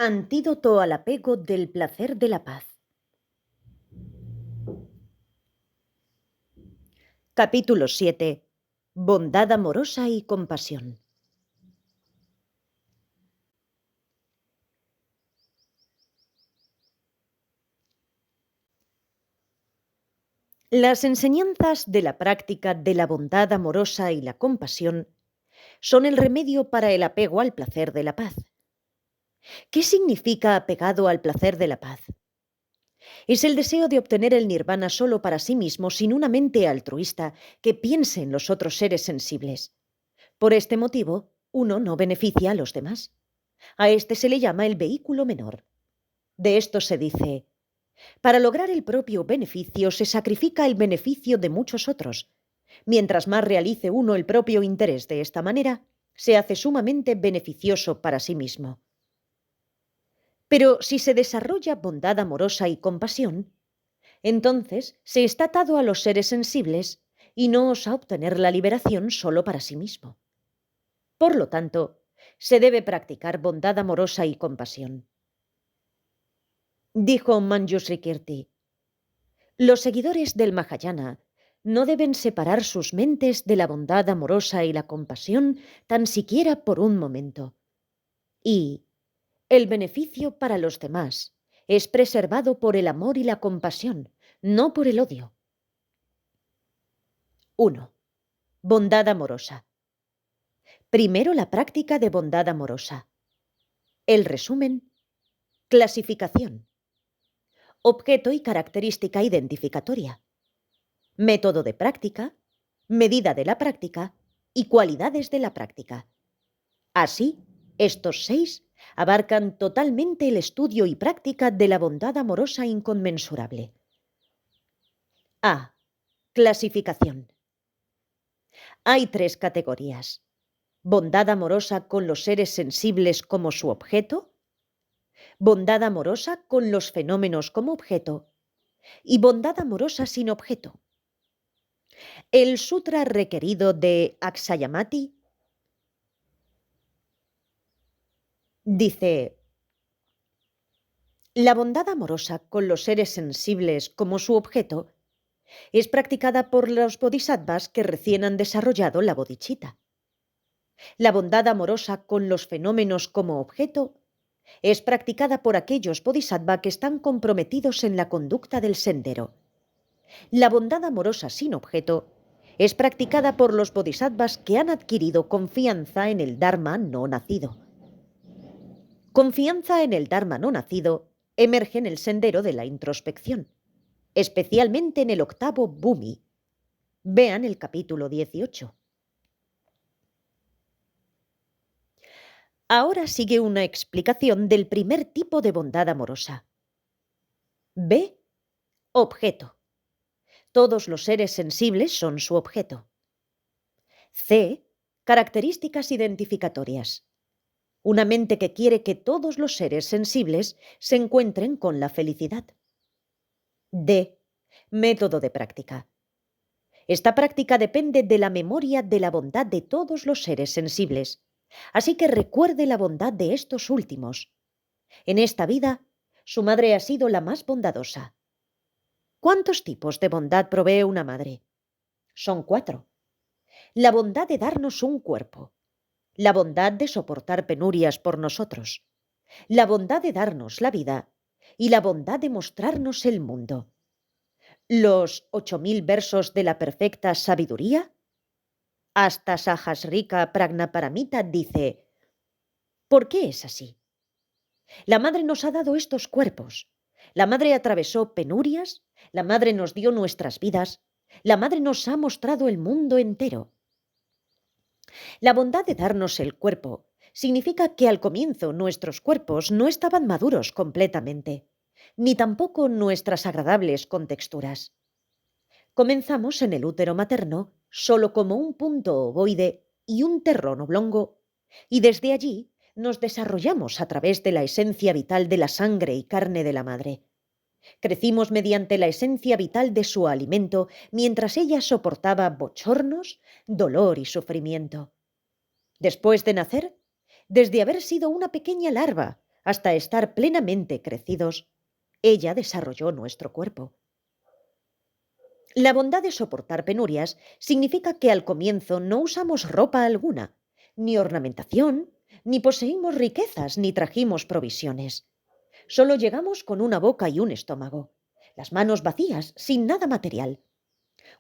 Antídoto al apego del placer de la paz. Capítulo 7. Bondad amorosa y compasión. Las enseñanzas de la práctica de la bondad amorosa y la compasión son el remedio para el apego al placer de la paz. ¿Qué significa apegado al placer de la paz? Es el deseo de obtener el nirvana solo para sí mismo, sin una mente altruista que piense en los otros seres sensibles. Por este motivo, uno no beneficia a los demás. A este se le llama el vehículo menor. De esto se dice: para lograr el propio beneficio se sacrifica el beneficio de muchos otros. Mientras más realice uno el propio interés de esta manera, se hace sumamente beneficioso para sí mismo. Pero si se desarrolla bondad amorosa y compasión, entonces se está atado a los seres sensibles y no osa obtener la liberación solo para sí mismo. Por lo tanto, se debe practicar bondad amorosa y compasión. Dijo Manjushri Kirti: los seguidores del Mahayana no deben separar sus mentes de la bondad amorosa y la compasión tan siquiera por un momento. Y el beneficio para los demás es preservado por el amor y la compasión, no por el odio. 1. Bondad amorosa. Primero, la práctica de bondad amorosa. El resumen: clasificación, objeto y característica identificatoria, método de práctica, medida de la práctica y cualidades de la práctica. Así, estos 6 abarcan totalmente el estudio y práctica de la bondad amorosa inconmensurable. A. Clasificación. Hay 3 categorías: bondad amorosa con los seres sensibles como su objeto, bondad amorosa con los fenómenos como objeto y bondad amorosa sin objeto. El sutra requerido de Akshayamati dice: la bondad amorosa con los seres sensibles como su objeto es practicada por los bodhisattvas que recién han desarrollado la bodhicitta. La bondad amorosa con los fenómenos como objeto es practicada por aquellos bodhisattvas que están comprometidos en la conducta del sendero. La bondad amorosa sin objeto es practicada por los bodhisattvas que han adquirido confianza en el Dharma no nacido. Confianza en el Dharma no nacido emerge en el sendero de la introspección, especialmente en el 8º Bhumi. Vean el capítulo 18. Ahora sigue una explicación del primer tipo de bondad amorosa. B. Objeto. Todos los seres sensibles son su objeto. C. Características identificatorias. Una mente que quiere que todos los seres sensibles se encuentren con la felicidad. D. Método de práctica. Esta práctica depende de la memoria de la bondad de todos los seres sensibles, así que recuerde la bondad de estos últimos. En esta vida, su madre ha sido la más bondadosa. ¿Cuántos tipos de bondad provee una madre? Son 4. La bondad de darnos un cuerpo, la bondad de soportar penurias por nosotros, la bondad de darnos la vida y la bondad de mostrarnos el mundo. Los 8000 versos de la perfecta sabiduría. Hasta Sahasrika Pragnaparamita dice: ¿por qué es así? La madre nos ha dado estos cuerpos. La madre atravesó penurias, la madre nos dio nuestras vidas, la madre nos ha mostrado el mundo entero. La bondad de darnos el cuerpo significa que al comienzo nuestros cuerpos no estaban maduros completamente, ni tampoco nuestras agradables contexturas. Comenzamos en el útero materno solo como un punto ovoide y un terrón oblongo, y desde allí nos desarrollamos a través de la esencia vital de la sangre y carne de la madre. Crecimos mediante la esencia vital de su alimento mientras ella soportaba bochornos, dolor y sufrimiento. Después de nacer, desde haber sido una pequeña larva Hasta estar plenamente crecidos, ella desarrolló nuestro cuerpo. La bondad de soportar penurias significa que al comienzo no usamos ropa alguna, ni ornamentación, ni poseímos riquezas, ni trajimos provisiones. Solo llegamos con una boca y un estómago, las manos vacías, sin nada material.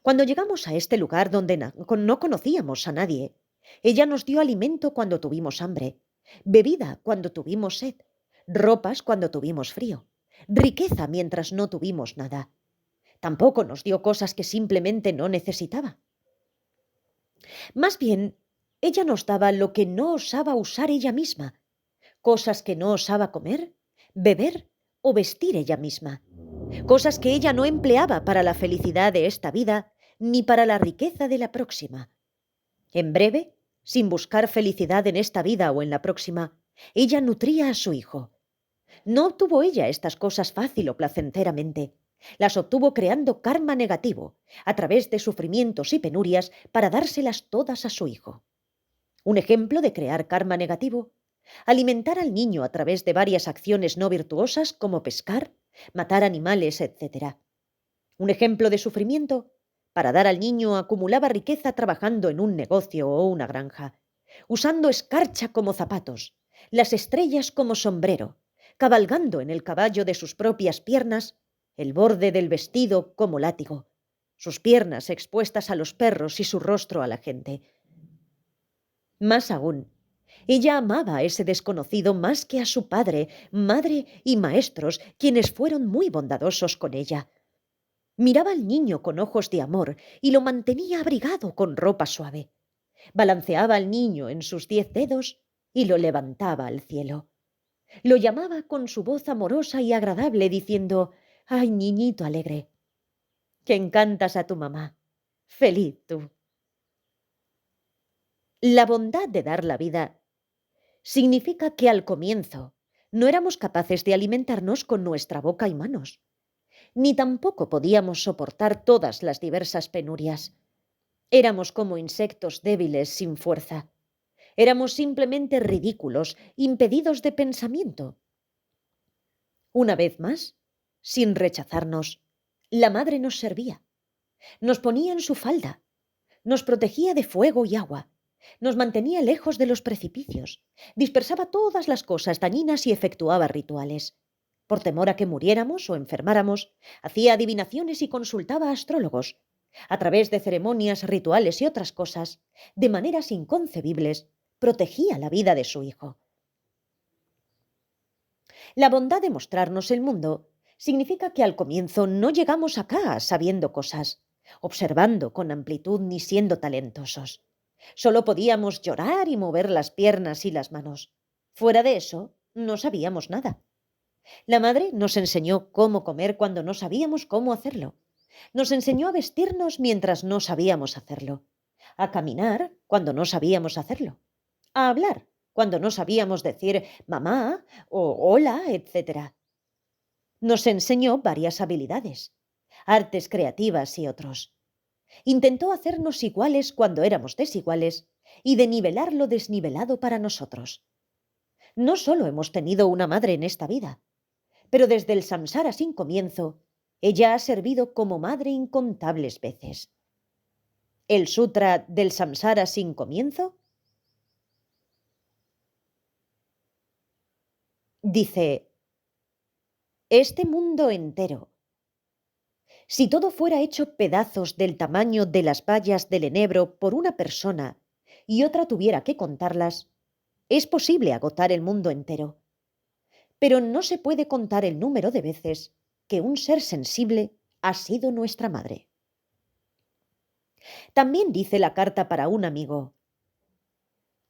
Cuando llegamos a este lugar donde no conocíamos a nadie, ella nos dio alimento cuando tuvimos hambre, bebida cuando tuvimos sed, ropas cuando tuvimos frío, riqueza mientras no tuvimos nada. Tampoco nos dio cosas que simplemente no necesitaba. Más bien, ella nos daba lo que no osaba usar ella misma, cosas que no osaba comer, beber o vestir ella misma, cosas que ella no empleaba para la felicidad de esta vida ni para la riqueza de la próxima. En breve, sin buscar felicidad en esta vida o en la próxima, ella nutría a su hijo. No obtuvo ella estas cosas fácil o placenteramente. Las obtuvo creando karma negativo, a través de sufrimientos y penurias, para dárselas todas a su hijo. Un ejemplo de crear karma negativo: alimentar al niño a través de varias acciones no virtuosas como pescar, matar animales, etc. Un ejemplo de sufrimiento: para dar al niño acumulaba riqueza trabajando en un negocio o una granja, usando escarcha como zapatos, las estrellas como sombrero, cabalgando en el caballo de sus propias piernas, el borde del vestido como látigo, sus piernas expuestas a los perros y su rostro a la gente. Más aún, ella amaba a ese desconocido más que a su padre, madre y maestros, quienes fueron muy bondadosos con ella. Miraba al niño con ojos de amor y lo mantenía abrigado con ropa suave. Balanceaba al niño en sus 10 dedos y lo levantaba al cielo. Lo llamaba con su voz amorosa y agradable, diciendo: «Ay, niñito alegre, que encantas a tu mamá. Feliz tú». La bondad de dar la vida significa que al comienzo no éramos capaces de alimentarnos con nuestra boca y manos, ni tampoco podíamos soportar todas las diversas penurias. Éramos como insectos débiles sin fuerza. Éramos simplemente ridículos, impedidos de pensamiento. Una vez más, sin rechazarnos, la madre nos servía, nos ponía en su falda, nos protegía de fuego y agua, nos mantenía lejos de los precipicios, dispersaba todas las cosas dañinas y efectuaba rituales. Por temor a que muriéramos o enfermáramos, hacía adivinaciones y consultaba a astrólogos. A través de ceremonias, rituales y otras cosas, de maneras inconcebibles, protegía la vida de su hijo. La bondad de mostrarnos el mundo significa que al comienzo no llegamos acá sabiendo cosas, observando con amplitud ni siendo talentosos. Solo podíamos llorar y mover las piernas y las manos. Fuera de eso, no sabíamos nada. La madre nos enseñó cómo comer cuando no sabíamos cómo hacerlo. Nos enseñó a vestirnos mientras no sabíamos hacerlo, a caminar cuando no sabíamos hacerlo, a hablar cuando no sabíamos decir mamá o hola, etc. Nos enseñó varias habilidades, artes creativas y otros. Intentó hacernos iguales cuando éramos desiguales y de nivelar lo desnivelado para nosotros. No solo hemos tenido una madre en esta vida, pero desde el samsara sin comienzo, ella ha servido como madre incontables veces. El Sutra del Samsara sin comienzo dice: este mundo entero, si todo fuera hecho pedazos del tamaño de las bayas del enebro por una persona y otra tuviera que contarlas, es posible agotar el mundo entero. Pero no se puede contar el número de veces que un ser sensible ha sido nuestra madre. También dice la carta para un amigo: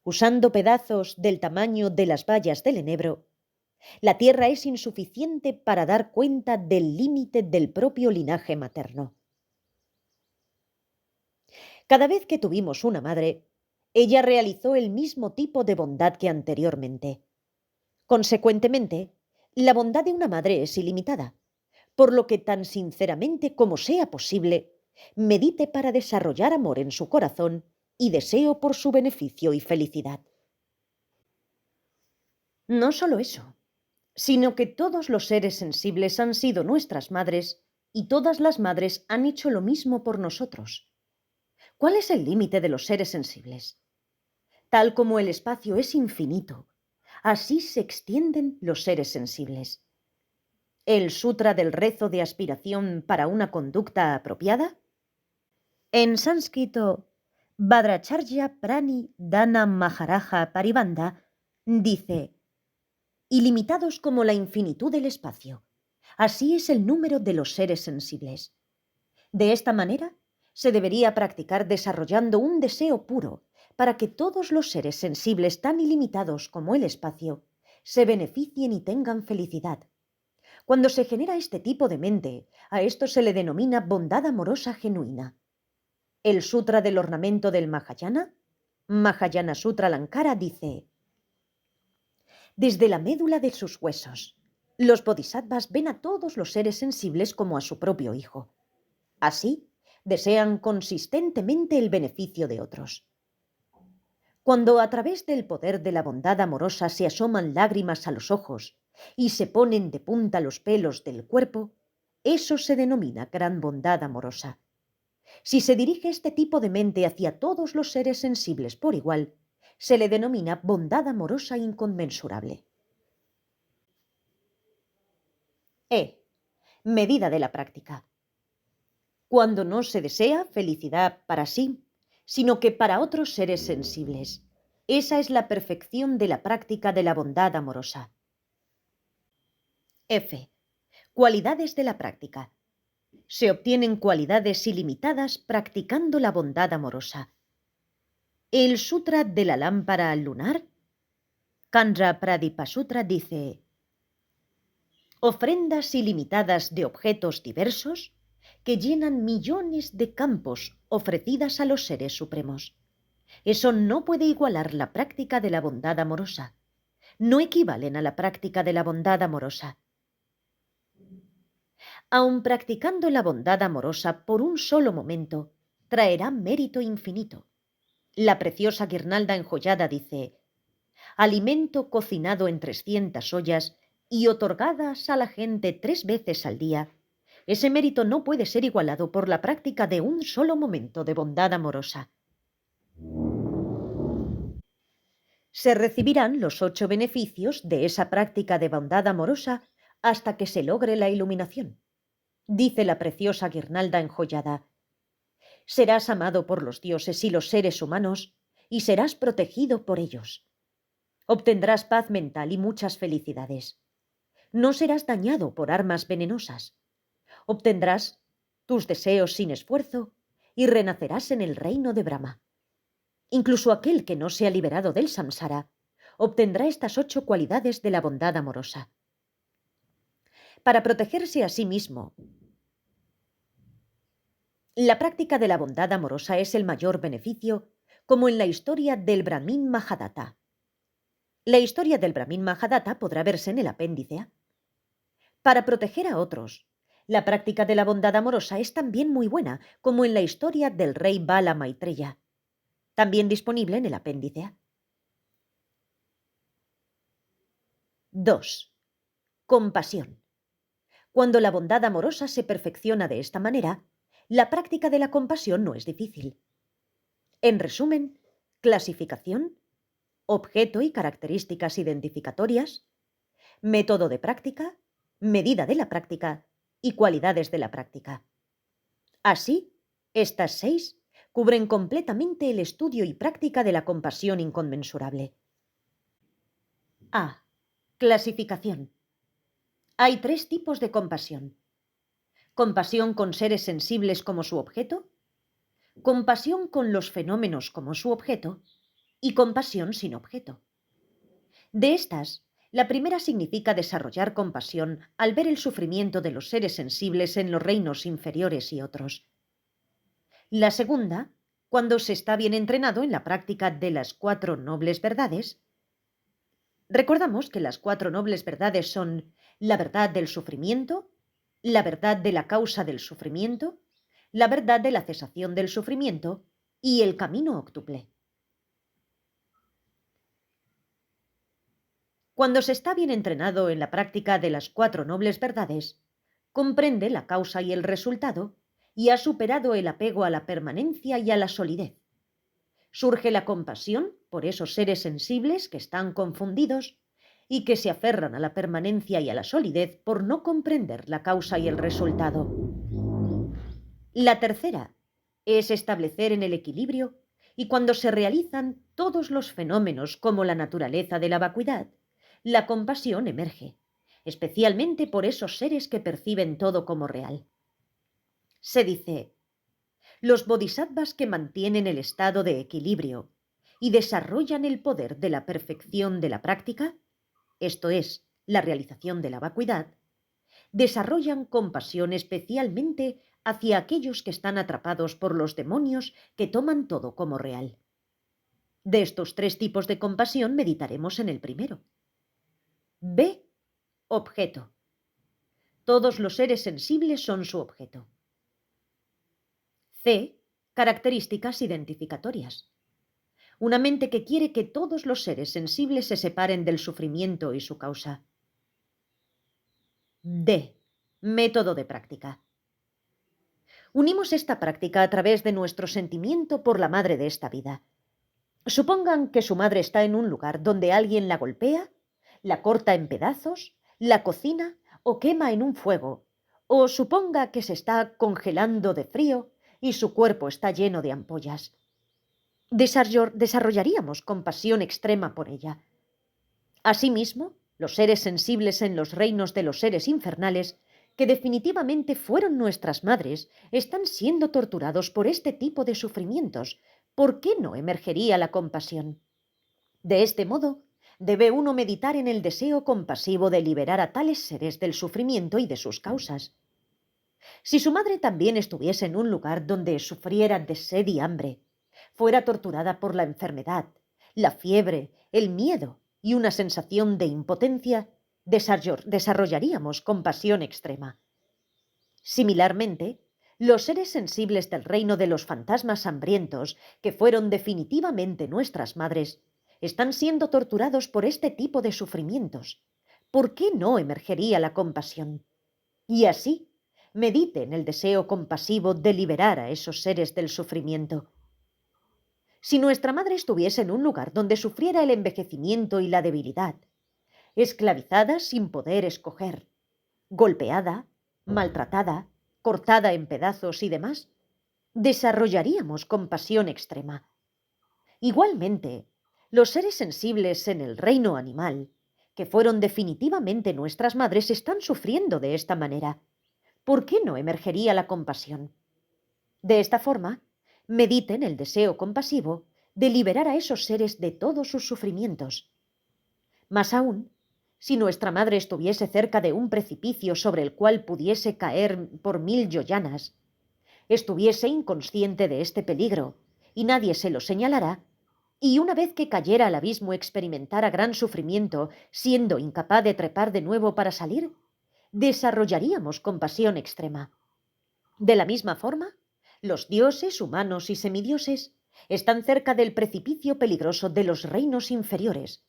usando pedazos del tamaño de las bayas del enebro, la tierra es insuficiente para dar cuenta del límite del propio linaje materno. Cada vez que tuvimos una madre, ella realizó el mismo tipo de bondad que anteriormente. Consecuentemente, la bondad de una madre es ilimitada, por lo que tan sinceramente como sea posible, medite para desarrollar amor en su corazón y deseo por su beneficio y felicidad. No solo eso. sino que todos los seres sensibles han sido nuestras madres y todas las madres han hecho lo mismo por nosotros. ¿Cuál es el límite de los seres sensibles? Tal como el espacio es infinito, así se extienden los seres sensibles. ¿El Sutra del rezo de aspiración para una conducta apropiada? En sánscrito, Bhadracharya Prani Dana Maharaja Paribanda dice: ilimitados como la infinitud del espacio, así es el número de los seres sensibles. De esta manera, se debería practicar desarrollando un deseo puro para que todos los seres sensibles tan ilimitados como el espacio se beneficien y tengan felicidad. Cuando se genera este tipo de mente, a esto se le denomina bondad amorosa genuina. El Sutra del Ornamento del Mahayana, Mahayana Sutra Lankara, dice: desde la médula de sus huesos, los bodhisattvas ven a todos los seres sensibles como a su propio hijo. Así, desean consistentemente el beneficio de otros. Cuando a través del poder de la bondad amorosa se asoman lágrimas a los ojos y se ponen de punta los pelos del cuerpo, eso se denomina gran bondad amorosa. Si se dirige este tipo de mente hacia todos los seres sensibles por igual, se le denomina bondad amorosa inconmensurable. Medida de la práctica. Cuando no se desea felicidad para sí, sino que para otros seres sensibles. Esa es la perfección de la práctica de la bondad amorosa. Cualidades de la práctica. Se obtienen cualidades ilimitadas practicando la bondad amorosa. El Sutra de la Lámpara Lunar, Kanra Pradipasutra, dice: ofrendas ilimitadas de objetos diversos que llenan millones de campos ofrecidas a los seres supremos. Eso no puede igualar la práctica de la bondad amorosa. No equivalen a la práctica de la bondad amorosa. Aun practicando la bondad amorosa por un solo momento, traerá mérito infinito. La preciosa guirnalda enjollada dice: alimento cocinado en 300 ollas y otorgadas a la gente 3 veces al día. Ese mérito no puede ser igualado por la práctica de un solo momento de bondad amorosa. Se recibirán los 8 beneficios de esa práctica de bondad amorosa hasta que se logre la iluminación. Dice la preciosa guirnalda enjollada: serás amado por los dioses y los seres humanos y serás protegido por ellos. Obtendrás paz mental y muchas felicidades. No serás dañado por armas venenosas. Obtendrás tus deseos sin esfuerzo y renacerás en el reino de Brahma. Incluso aquel que no se ha liberado del samsara obtendrá estas 8 cualidades de la bondad amorosa. Para protegerse a sí mismo, la práctica de la bondad amorosa es el mayor beneficio, como en la historia del Brahmin Mahadatta. La historia del Brahmin Mahadatta podrá verse en el apéndice A. Para proteger a otros, la práctica de la bondad amorosa es también muy buena, como en la historia del rey Bala Maitreya, también disponible en el apéndice A. 2. Compasión. Cuando la bondad amorosa se perfecciona de esta manera, la práctica de la compasión no es difícil. En resumen, clasificación, objeto y características identificatorias, método de práctica, medida de la práctica y cualidades de la práctica. Así, estas 6 cubren completamente el estudio y práctica de la compasión inconmensurable. A. Clasificación. Hay 3 tipos de compasión: compasión con seres sensibles como su objeto, compasión con los fenómenos como su objeto y compasión sin objeto. De estas, la primera significa desarrollar compasión al ver el sufrimiento de los seres sensibles en los reinos inferiores y otros. La segunda, cuando se está bien entrenado en la práctica de las 4 nobles verdades. Recordamos que las 4 nobles verdades son la verdad del sufrimiento, la verdad de la causa del sufrimiento, la verdad de la cesación del sufrimiento y el camino óctuple. Cuando se está bien entrenado en la práctica de las 4 nobles verdades, comprende la causa y el resultado y ha superado el apego a la permanencia y a la solidez. Surge la compasión por esos seres sensibles que están confundidos y que se aferran a la permanencia y a la solidez por no comprender la causa y el resultado. La tercera es establecer en el equilibrio, y cuando se realizan todos los fenómenos como la naturaleza de la vacuidad, la compasión emerge, especialmente por esos seres que perciben todo como real. Se dice, los bodhisattvas que mantienen el estado de equilibrio y desarrollan el poder de la perfección de la práctica, esto es, la realización de la vacuidad, desarrollan compasión especialmente hacia aquellos que están atrapados por los demonios que toman todo como real. De estos 3 tipos de compasión meditaremos en el primero. B. Objeto. Todos los seres sensibles son su objeto. C. Características identificatorias. Una mente que quiere que todos los seres sensibles se separen del sufrimiento y su causa. D. Método de práctica. Unimos esta práctica a través de nuestro sentimiento por la madre de esta vida. Supongan que su madre está en un lugar donde alguien la golpea, la corta en pedazos, la cocina o quema en un fuego, o suponga que se está congelando de frío y su cuerpo está lleno de ampollas. Desarrollaríamos compasión extrema por ella. Asimismo, los seres sensibles en los reinos de los seres infernales, que definitivamente fueron nuestras madres, están siendo torturados por este tipo de sufrimientos. ¿Por qué no emergería la compasión? De este modo, debe uno meditar en el deseo compasivo de liberar a tales seres del sufrimiento y de sus causas. Si su madre también estuviese en un lugar donde sufriera de sed y hambre, fuera torturada por la enfermedad, la fiebre, el miedo y una sensación de impotencia, desarrollaríamos compasión extrema. Similarmente, los seres sensibles del reino de los fantasmas hambrientos, que fueron definitivamente nuestras madres, están siendo torturados por este tipo de sufrimientos. ¿Por qué no emergería la compasión? Y así, medite en el deseo compasivo de liberar a esos seres del sufrimiento. Si nuestra madre estuviese en un lugar donde sufriera el envejecimiento y la debilidad, esclavizada sin poder escoger, golpeada, maltratada, cortada en pedazos y demás, desarrollaríamos compasión extrema. Igualmente, los seres sensibles en el reino animal, que fueron definitivamente nuestras madres, están sufriendo de esta manera. ¿Por qué no emergería la compasión? De esta forma, mediten el deseo compasivo de liberar a esos seres de todos sus sufrimientos. Más aún, si nuestra madre estuviese cerca de un precipicio sobre el cual pudiese caer por 1000 yoyanas, estuviese inconsciente de este peligro y nadie se lo señalará, y una vez que cayera al abismo experimentara gran sufrimiento, siendo incapaz de trepar de nuevo para salir, desarrollaríamos compasión extrema. De la misma forma, los dioses, humanos y semidioses están cerca del precipicio peligroso de los reinos inferiores.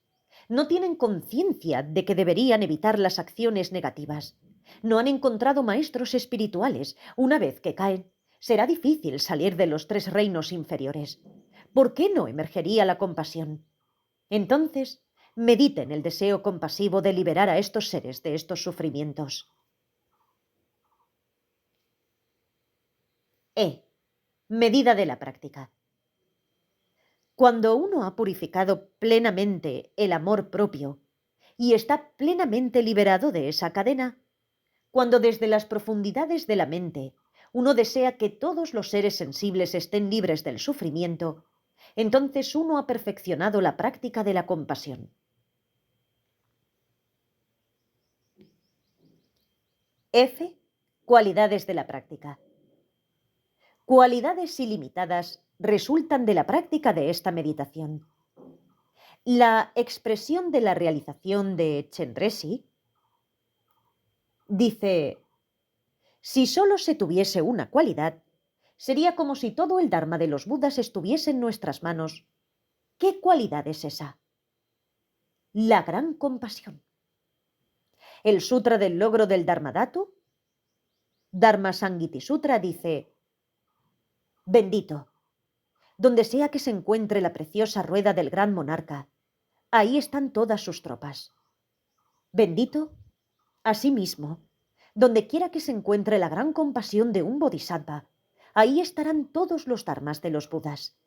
No tienen conciencia de que deberían evitar las acciones negativas. No han encontrado maestros espirituales. Una vez que caen, será difícil salir de los 3 reinos inferiores. ¿Por qué no emergería la compasión? Entonces, mediten el deseo compasivo de liberar a estos seres de estos sufrimientos. Medida de la práctica. Cuando uno ha purificado plenamente el amor propio y está plenamente liberado de esa cadena, cuando desde las profundidades de la mente uno desea que todos los seres sensibles estén libres del sufrimiento, entonces uno ha perfeccionado la práctica de la compasión. Cualidades de la práctica. Cualidades ilimitadas resultan de la práctica de esta meditación. La expresión de la realización de Chenrezig dice: si solo se tuviese una cualidad, sería como si todo el Dharma de los Budas estuviese en nuestras manos. ¿Qué cualidad es esa? la gran compasión. El Sutra del logro del Dharmadhatu, Dharma Sangiti Sutra, dice: bendito, donde sea que se encuentre la preciosa rueda del gran monarca, ahí están todas sus tropas. Bendito, asimismo, donde quiera que se encuentre la gran compasión de un bodhisattva, ahí estarán todos los dharmas de los Budas.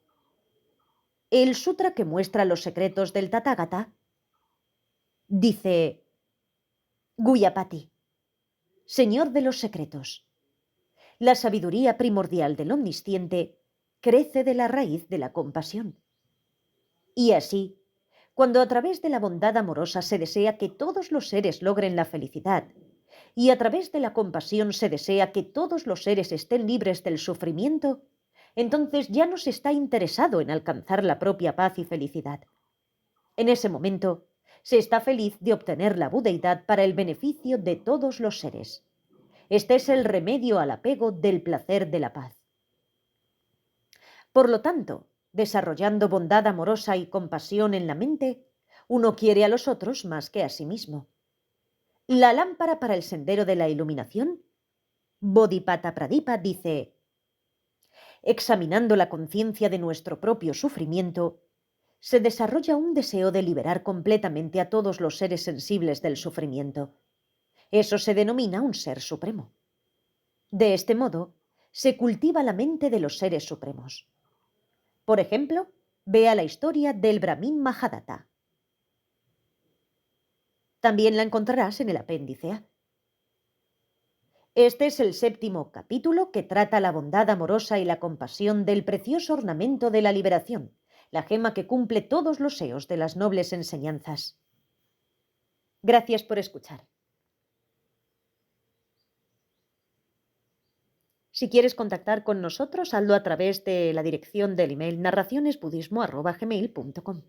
El sutra que muestra los secretos del Tathagata dice: Guyapati, Señor de los secretos, la sabiduría primordial del Omnisciente crece de la raíz de la compasión. Y así, cuando a través de la bondad amorosa se desea que todos los seres logren la felicidad, y a través de la compasión se desea que todos los seres estén libres del sufrimiento, entonces ya no se está interesado en alcanzar la propia paz y felicidad. En ese momento, se está feliz de obtener la budeidad para el beneficio de todos los seres. Este es el remedio al apego del placer de la paz. Por lo tanto, desarrollando bondad amorosa y compasión en la mente, uno quiere a los otros más que a sí mismo. La lámpara para el sendero de la iluminación, Bodhipata Pradipa, dice: examinando la conciencia de nuestro propio sufrimiento, se desarrolla un deseo de liberar completamente a todos los seres sensibles del sufrimiento. Eso se denomina un ser supremo. De este modo, se cultiva la mente de los seres supremos. Por ejemplo, vea la historia del Brahmin Mahadatta. También la encontrarás en el apéndice A. Este es el 7º capítulo que trata la bondad amorosa y la compasión del precioso ornamento de la liberación, la gema que cumple todos los seos de las nobles enseñanzas. Gracias por escuchar. Si quieres contactar con nosotros, hazlo a través de la dirección del email narracionesbudismo@gmail.com.